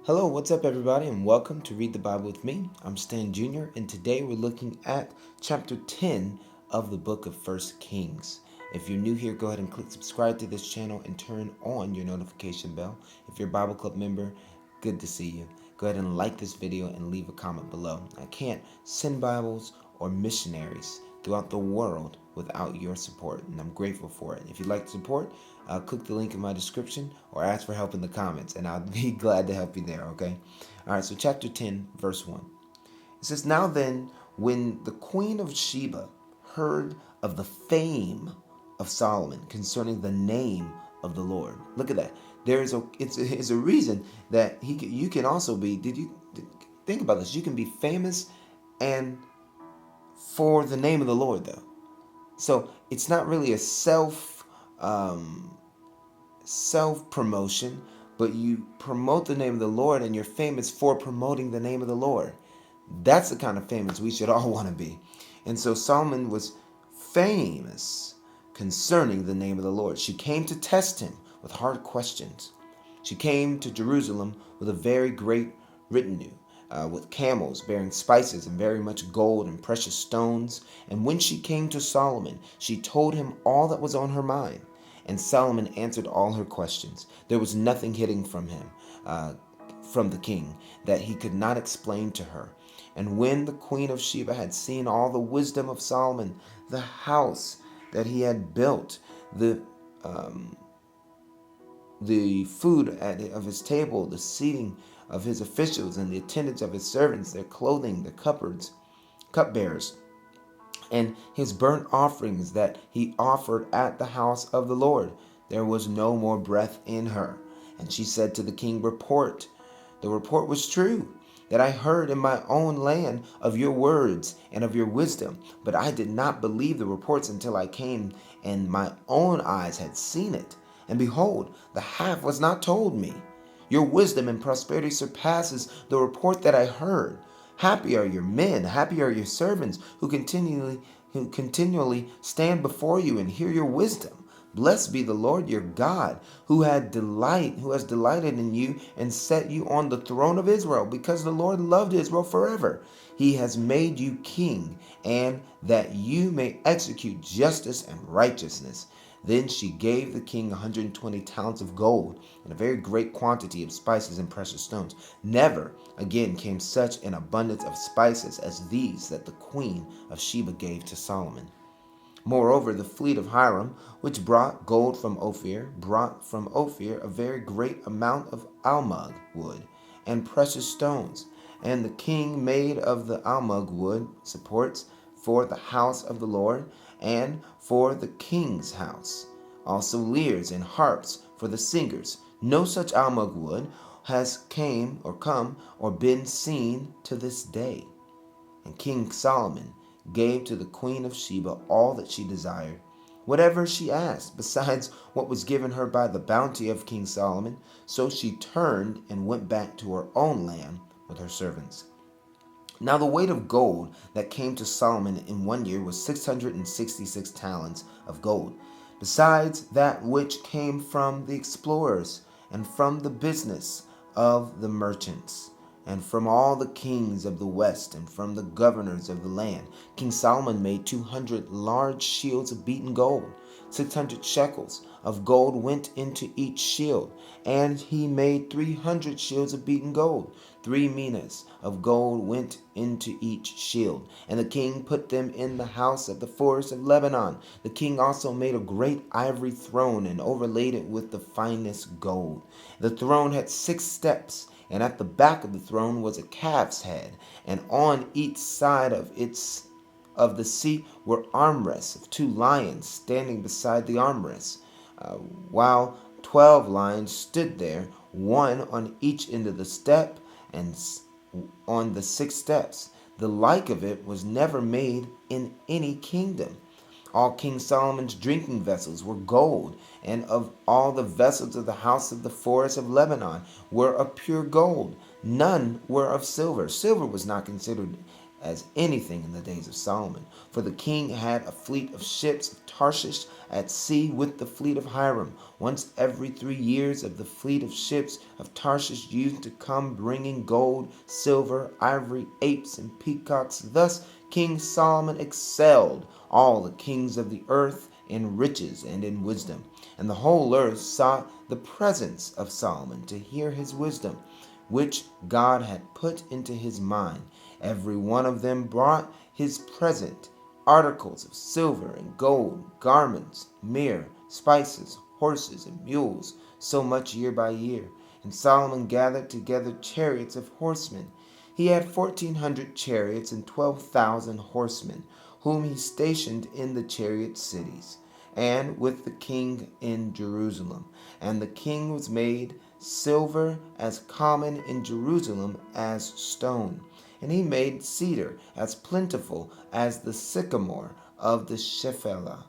Hello, what's up, everybody, and welcome to Read the Bible with me. I'm Stan Jr., and today we're looking at chapter 10 of the book of First Kings. If you're new here, go ahead and click subscribe to this channel and turn on your notification bell. If you're a Bible Club member, good to see you. Go ahead and like this video and leave a comment below. I can't send Bibles or missionaries throughout the world without your support, and I'm grateful for it. If you'd like to support, click the link in my description or ask for help in the comments, and I'll be glad to help you there, okay? All right, so chapter 10, verse 1. It says, "Now then, when the queen of Sheba heard of the fame of Solomon concerning the name of the Lord." Look at that. It's a reason that you can also be, think about this, you can be famous and for the name of the Lord, though. So it's not really a self promotion, but you promote the name of the Lord, and you're famous for promoting the name of the Lord. That's the kind of famous we should all want to be. And so Solomon was famous concerning the name of the Lord. She came to test him with hard questions. She came to Jerusalem with a very great retinue, with camels bearing spices and very much gold and precious stones. And when she came to Solomon, she told him all that was on her mind. And Solomon answered all her questions. There was nothing hidden from him, from the king, that he could not explain to her. And when the queen of Sheba had seen all the wisdom of Solomon, the house that he had built, the food of his table, the seating of his officials, and the attendance of his servants, their clothing, their cupbearers, and his burnt offerings that he offered at the house of the Lord, there was no more breath in her. And she said to the king, "Report." The report was true, that I heard in my own land of your words and of your wisdom, but I did not believe the reports until I came and my own eyes had seen it. And behold, the half was not told me. Your wisdom and prosperity surpasses the report that I heard. Happy are your men, happy are your servants who continually stand before you and hear your wisdom. Blessed be the Lord your God, who has delighted in you and set you on the throne of Israel, because the Lord loved Israel forever. He has made you king, and that you may execute justice and righteousness. Then she gave the king 120 talents of gold and a very great quantity of spices and precious stones. Never again came such an abundance of spices as these that the queen of Sheba gave to Solomon. Moreover, the fleet of Hiram, which brought gold from Ophir, brought from Ophir a very great amount of almug wood and precious stones. And the king made of the almug wood supports for the house of the Lord and for the king's house. Also lyres and harps for the singers. No such almug wood has come or been seen to this day. And King Solomon gave to the queen of Sheba all that she desired, whatever she asked, besides what was given her by the bounty of King Solomon. So she turned and went back to her own land with her servants. Now the weight of gold that came to Solomon in 1 year was 666 talents of gold, besides that which came from the explorers, and from the business of the merchants, and from all the kings of the west, and from the governors of the land. King Solomon made 200 large shields of beaten gold. 600 shekels of gold went into each shield, and he made 300 shields of beaten gold. 3 minas of gold went into each shield, and the king put them in the house of the forest of Lebanon. The king also made a great ivory throne and overlaid it with the finest gold. The throne had 6 steps, and at the back of the throne was a calf's head, and on each side of the seat were armrests of 2 lions standing beside the armrests, while 12 lions stood there, one on each end of the step, and on the 6 steps. The like of it was never made in any kingdom. All King Solomon's drinking vessels were gold, and of all the vessels of the house of the forest of Lebanon were of pure gold. None were of silver. Silver was not considered as anything in the days of Solomon. For the king had a fleet of ships of Tarshish at sea with the fleet of Hiram. Once every 3 years of the fleet of ships of Tarshish used to come, bringing gold, silver, ivory, apes, and peacocks. Thus King Solomon excelled all the kings of the earth in riches and in wisdom. And the whole earth sought the presence of Solomon to hear his wisdom, which God had put into his mind. Every one of them brought his present, articles of silver and gold, garments, myrrh, spices, horses, and mules, so much year by year. And Solomon gathered together chariots of horsemen. He had 1,400 chariots and 12,000 horsemen, whom he stationed in the chariot cities, and with the king in Jerusalem. And the king was made silver as common in Jerusalem as stone. And he made cedar as plentiful as the sycamore of the Shephelah.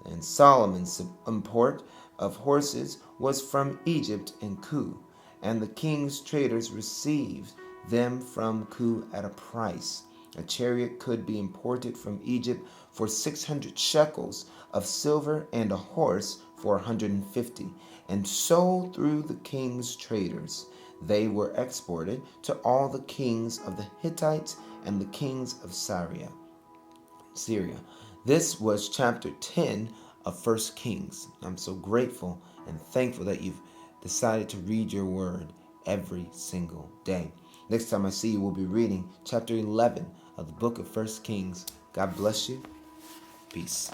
And Solomon's import of horses was from Egypt and Cu, and the king's traders received them from Cu at a price. A chariot could be imported from Egypt for 600 shekels of silver, and a horse for 150, and sold through the king's traders. They were exported to all the kings of the Hittites and the kings of Syria. This was chapter 10 of 1 Kings. I'm so grateful and thankful that you've decided to read your word every single day. Next time I see you, we'll be reading chapter 11 of the book of 1 Kings. God bless you. Peace.